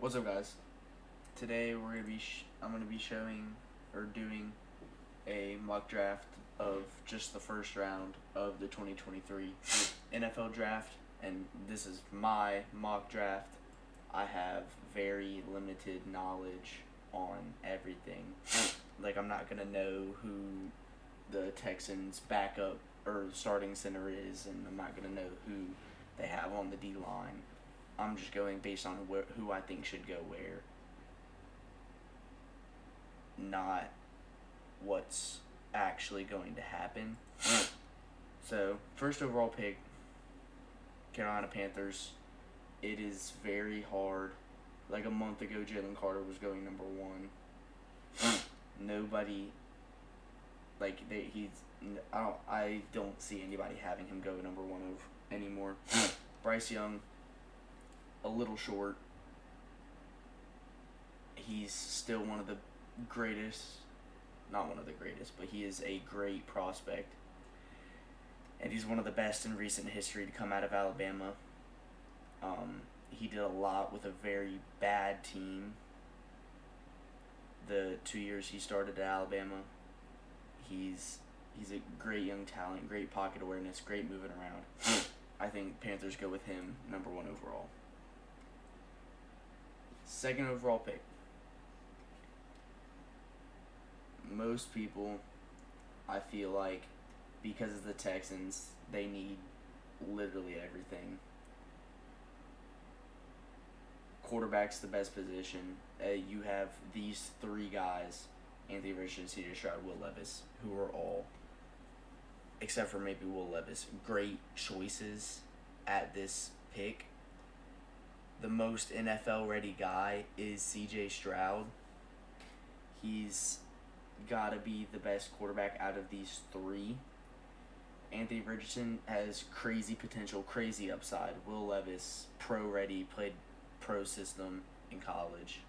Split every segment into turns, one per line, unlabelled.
What's up, guys? Today I'm gonna be showing or doing a mock draft of just the first round of the 2023 NFL draft, and this is my mock draft. I have very limited knowledge on everything. Like, I'm not gonna know who the Texans' backup or starting center is, and I'm not gonna know who they have on the D line. I'm just going based on who I think should go where, not what's actually going to happen. So, first overall pick, Carolina Panthers. It is very hard. Like a month ago, Jalen Carter was going number one. Nobody, I don't see anybody having him go number one anymore. Bryce Young, a little short. He's still one of the greatest, not one of the greatest, but he is a great prospect. And he's one of the best in recent history to come out of Alabama. He did a lot with a very bad team. The 2 years he started at Alabama, he's a great young talent, great pocket awareness, great moving around. I think Panthers go with him number one overall. Second overall pick. Most people, I feel like, because of the Texans, they need literally everything. Quarterback's the best position. You have these three guys, Anthony Richardson, C.J. Stroud, Will Levis, who are all, except for maybe Will Levis, great choices at this pick. The most NFL-ready guy is C.J. Stroud. He's got to be the best quarterback out of these three. Anthony Richardson has crazy potential, crazy upside. Will Levis, pro-ready, played pro system in college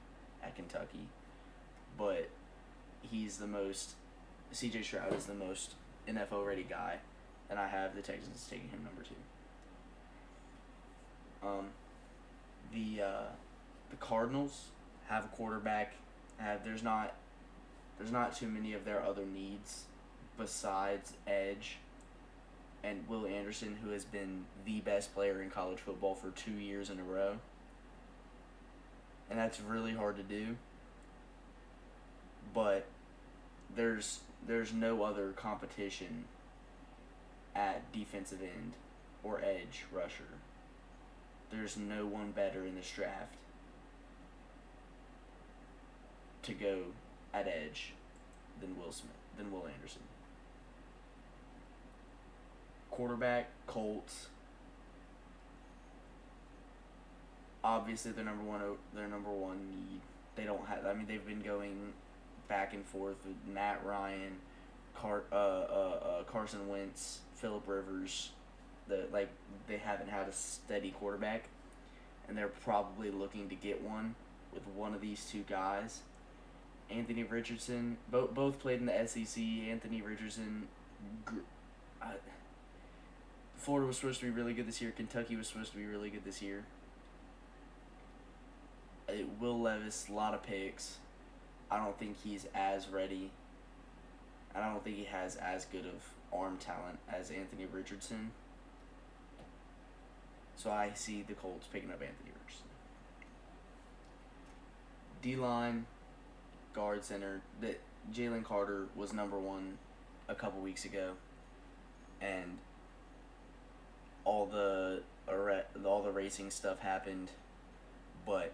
at Kentucky. But he's the most, C.J. Stroud is the most NFL-ready guy, and I have the Texans taking him number two. The Cardinals have a quarterback. There's not too many of their other needs besides edge and Will Anderson, who has been the best player in college football for 2 years in a row. And that's really hard to do. But there's no other competition at defensive end or edge rusher. There's no one better in this draft to go at edge than Will Anderson. Quarterback, Colts. Obviously, their number one need. They don't have. I mean, they've been going back and forth with Matt Ryan, Carson Wentz, Phillip Rivers. They haven't had a steady quarterback, and they're probably looking to get one with one of these two guys. Anthony Richardson, both played in the SEC. Anthony Richardson, Florida was supposed to be really good this year. Kentucky was supposed to be really good this year. Will Levis, a lot of picks. I don't think he's as ready. And I don't think he has as good of arm talent as Anthony Richardson. So I see the Colts picking up Anthony Richardson. D-line, guard, center. Jalen Carter was number one a couple weeks ago. And all the racing stuff happened. But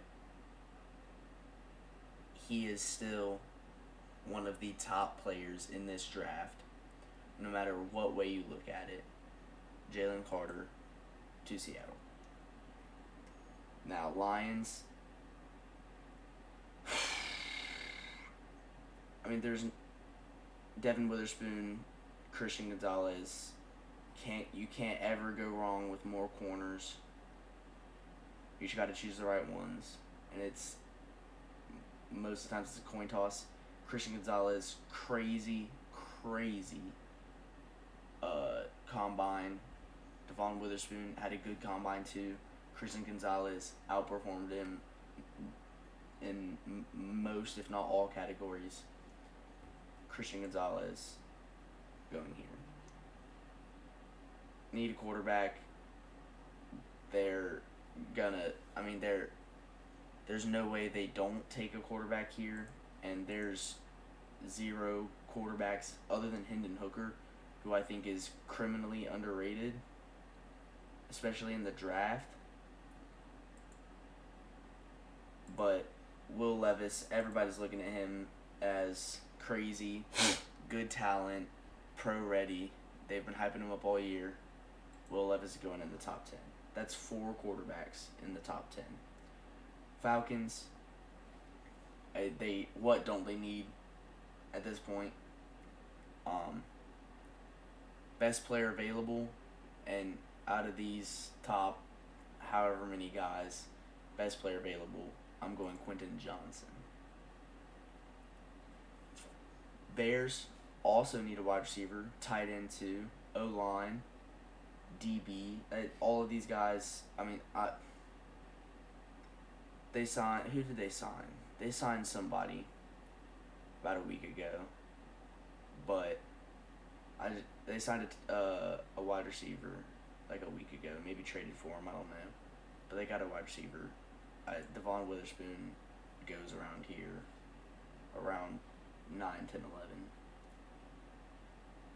he is still one of the top players in this draft, no matter what way you look at it. Jalen Carter to Seattle. Now, Lions. I mean, there's Devin Witherspoon, Christian Gonzalez. You can't ever go wrong with more corners. You just got to choose the right ones, and it's most of the times it's a coin toss. Christian Gonzalez, crazy combine. Devon Witherspoon had a good combine too. Christian Gonzalez outperformed him in most, if not all, categories. Christian Gonzalez going here. Need a quarterback. They're gonna. I mean, there's no way they don't take a quarterback here, and there's zero quarterbacks other than Hendon Hooker, who I think is criminally underrated, especially in the draft. But Will Levis, everybody's looking at him as crazy, good talent, pro ready. They've been hyping him up all year. Will Levis is going in the top 10. That's 4 quarterbacks in the top 10. Falcons, what don't they need at this point? Best player available, and out of these top however many guys, best player available, I'm going Quentin Johnson. Bears also need a wide receiver, tight end too, O-line, DB. All of these guys, I mean, they signed. Who did they sign? They signed somebody about a week ago, but they signed a wide receiver like a week ago. Maybe traded for him. I don't know, but they got a wide receiver. Devon Witherspoon goes around here, around 9, 10, 11.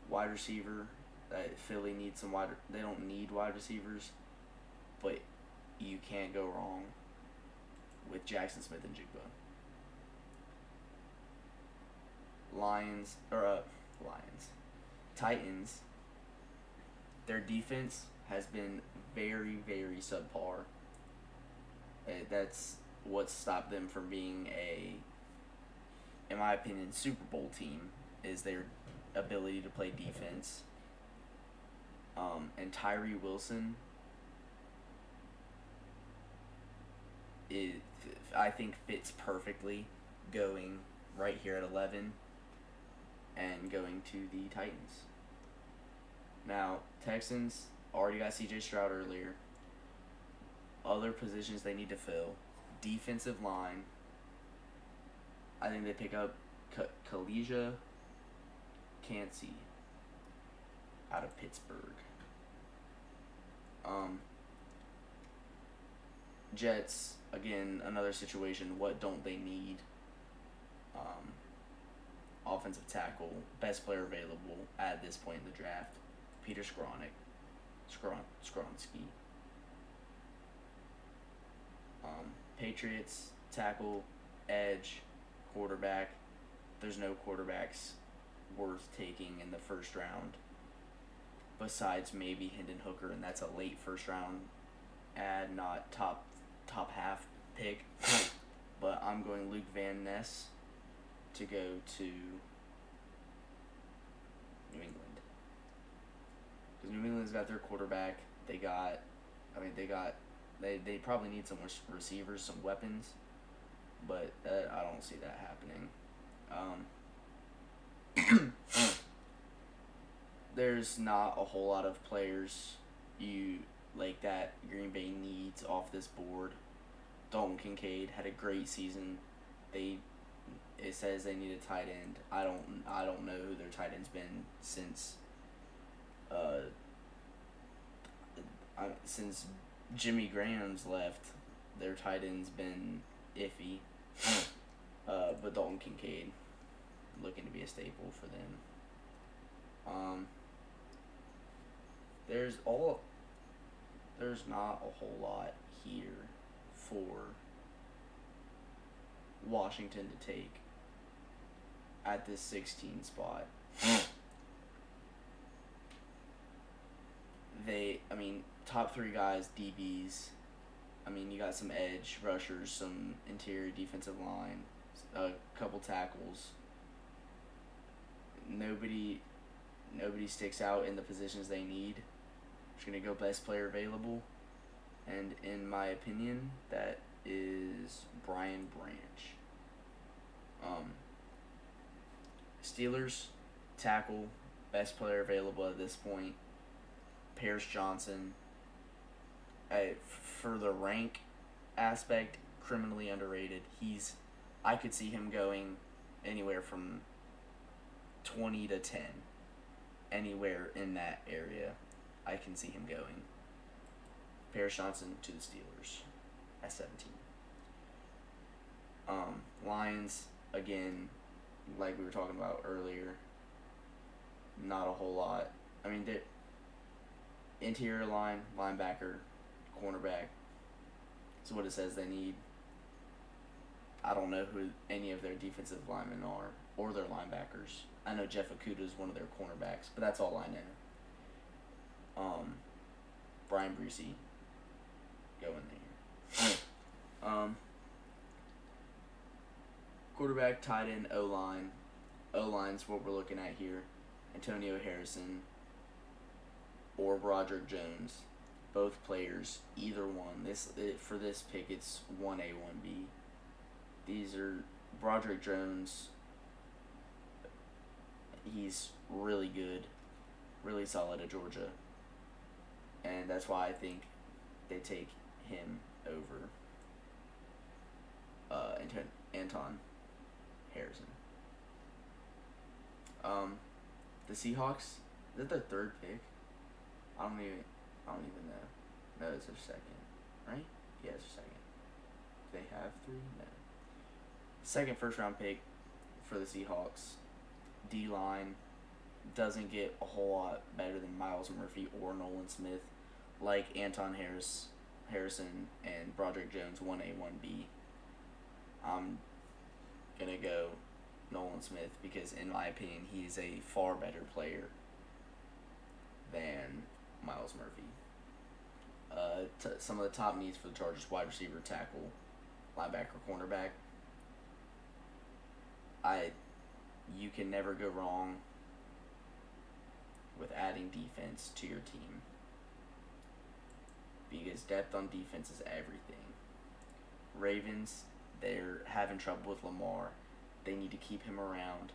Wide receiver. Philly needs some wide. They don't need wide receivers, but you can't go wrong with Jackson Smith and Jigba. Lions. Titans. Their defense has been very, very subpar. That's what stopped them from being in my opinion, Super Bowl team, is their ability to play defense. And Tyree Wilson I think fits perfectly going right here at 11 and going to the Titans. Now, Texans already got CJ Stroud earlier. Other positions they need to fill. Defensive line. I think they pick up Kalijah Cansey out of Pittsburgh. Jets, again, another situation. What don't they need? Offensive tackle, best player available at this point in the draft, Peter Skronsky. Patriots, tackle, edge, quarterback. There's no quarterbacks worth taking in the first round besides maybe Hendon Hooker, and that's a late first round ad, not top half pick. But I'm going Luke Van Ness to go to New England, because New England's got their quarterback. They probably need some receivers, some weapons, but I don't see that happening. There's not a whole lot of players that Green Bay needs off this board. Dalton Kincaid had a great season. It says they need a tight end. I don't know who their tight end's been since Jimmy Graham's left. Their tight end's been iffy. But Dalton Kincaid looking to be a staple for them. There's not a whole lot here for Washington to take at this 16 spot. Top 3 guys, DBs. You got some edge rushers, some interior defensive line, a couple tackles. Nobody sticks out in the positions they need. Just gonna go best player available, and in my opinion, that is Brian Branch. Steelers, tackle, best player available at this point, Paris Johnson. For the rank aspect, criminally underrated. I could see him going anywhere from 20 to 10. Anywhere in that area, I can see him going. Paris Johnson to the Steelers at 17. Lions, again, like we were talking about earlier, not a whole lot. I mean, interior line, linebacker, cornerback. So what it says they need. I don't know who any of their defensive linemen are or their linebackers. I know Jeff Okudah is one of their cornerbacks, but that's all I know. Brian Brucey, go in there. Quarterback, tight end, O-line. O-line's what we're looking at here. Antonio Harrison or Broderick Jones. Both players, either one. For this pick, it's 1A, 1B. These are Broderick Jones. He's really good, really solid at Georgia. And that's why I think they take him over Anton Harrison. The Seahawks, is that their third pick? I don't even know. No, it's their second, right? Yeah, it's their second. Do they have 3? No. Second first round pick for the Seahawks. D-line doesn't get a whole lot better than Myles Murphy or Nolan Smith, like Anton Harrison and Broderick Jones, 1A, 1B. I'm going to go Nolan Smith because, in my opinion, he's a far better player than Myles Murphy. Some of the top needs for the Chargers: wide receiver, tackle, linebacker, cornerback. You can never go wrong with adding defense to your team because depth on defense is everything. Ravens, they're having trouble with Lamar. They need to keep him around,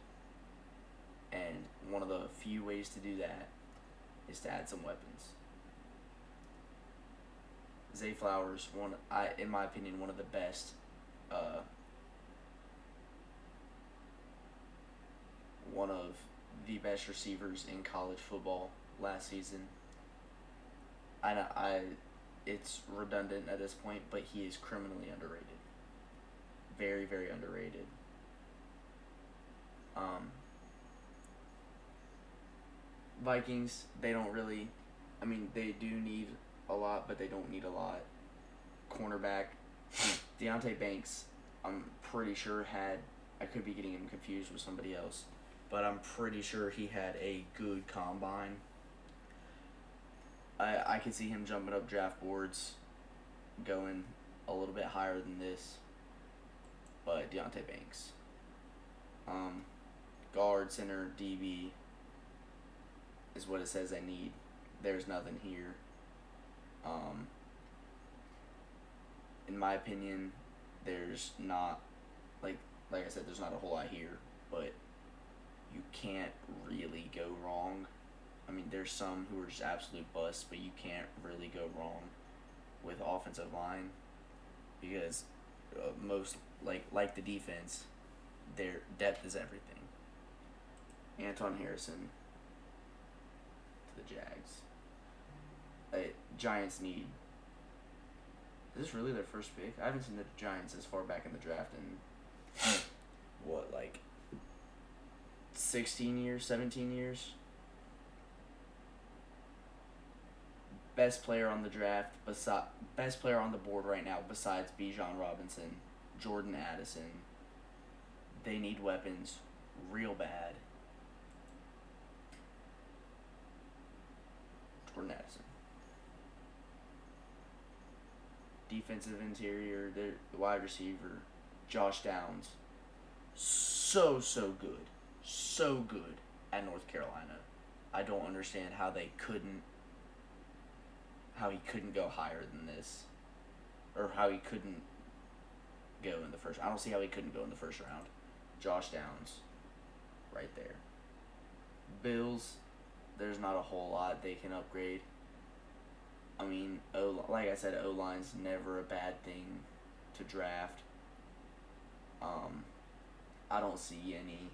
and one of the few ways to do that is to add some weapons. Zay Flowers, in my opinion, one of the best one of the best receivers in college football last season. It's redundant at this point, but he is criminally underrated. Very, very underrated. Vikings, they don't really, they do need a lot, but they don't need a lot. Cornerback, Deonte Banks, I'm pretty sure I could be getting him confused with somebody else, but I'm pretty sure he had a good combine. I could see him jumping up draft boards, going a little bit higher than this, but Deonte Banks. Guard, center, DB is what it says I need. There's nothing here. In my opinion, there's not, like I said, there's not a whole lot here, but you can't really go wrong. There's some who are just absolute busts, but you can't really go wrong with offensive line because most, like the defense, their depth is everything. Anton Harrison to the Jags. Giants need. Is this really their first pick? I haven't seen the Giants as far back in the draft in 16 years, 17 years? Best player on the draft, best player on the board right now besides Bijan Robinson, Jordan Addison. They need weapons real bad. Jordan Addison. Defensive interior, the wide receiver, Josh Downs. So good. So good at North Carolina. I don't understand how he couldn't go higher than this. Or how he couldn't go in the first. I don't see how he couldn't go in the first round. Josh Downs. Right there. Bills, there's not a whole lot they can upgrade. Like I said, O-line's never a bad thing to draft. I don't see any.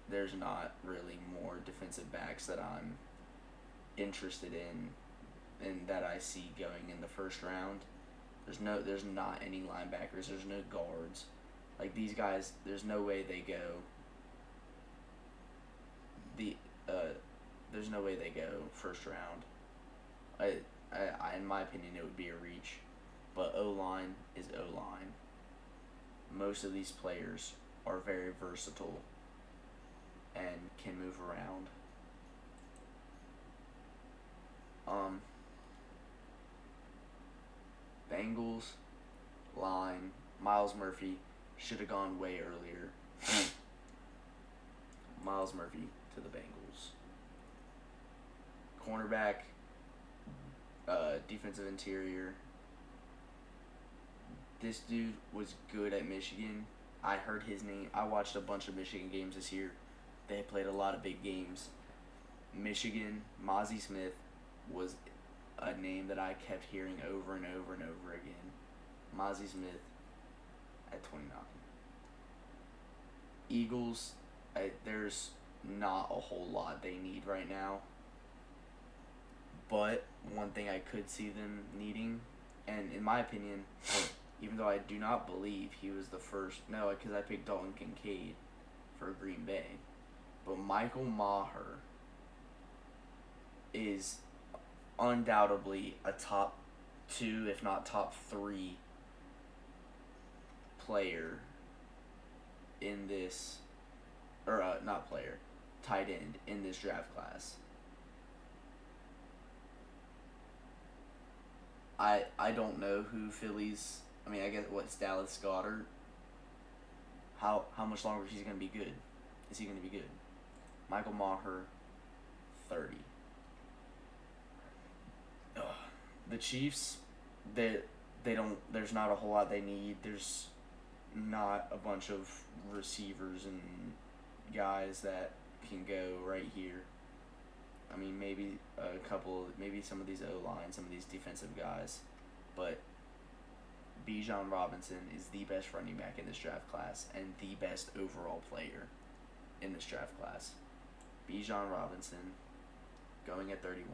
There's not really more defensive backs that I'm interested in and that I see going in the first round. There's not any linebackers. There's no guards. Like these guys, there's no way they go. There's no way they go first round. In my opinion, it would be a reach. But O-line is O-line. Most of these players are very versatile and can move around. Bengals line, Miles Murphy should have gone way earlier. Miles Murphy to the Bengals. Cornerback, defensive interior. This dude was good at Michigan. I heard his name. I watched a bunch of Michigan games this year. They played a lot of big games. Michigan, Mozzie Smith was a name that I kept hearing over and over and over again. Mozzie Smith at 29. Eagles, there's not a whole lot they need right now. But one thing I could see them needing, and in my opinion, even though I do not believe he was the first, no, because I picked Dalton Kincaid for Green Bay, but Michael Maher is undoubtedly a top 2, if not top 3 player in this, or not player, tight end in this draft class. I don't know who Philly's. I mean, I guess what's Dallas Goedert. How much longer he's gonna be good? Is he gonna be good? Michael Maher, 30. The Chiefs, they don't. There's not a whole lot they need. There's not a bunch of receivers and guys that can go right here. I mean, maybe a couple, maybe some of these O-line, some of these defensive guys, but Bijan Robinson is the best running back in this draft class and the best overall player in this draft class. Bijan Robinson going at 31.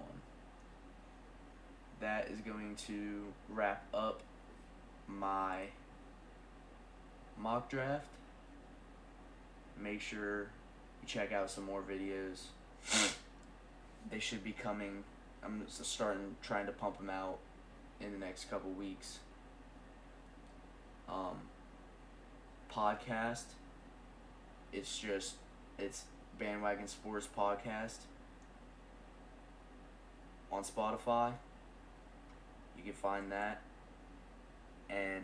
That is going to wrap up my mock draft. Make sure you check out some more videos. They should be coming. I'm trying to pump them out in the next couple weeks. Podcast. It's Bandwagon Sports Podcast on Spotify. You can find that. And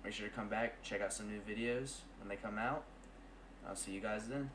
make sure to come back, check out some new videos when they come out. I'll see you guys then.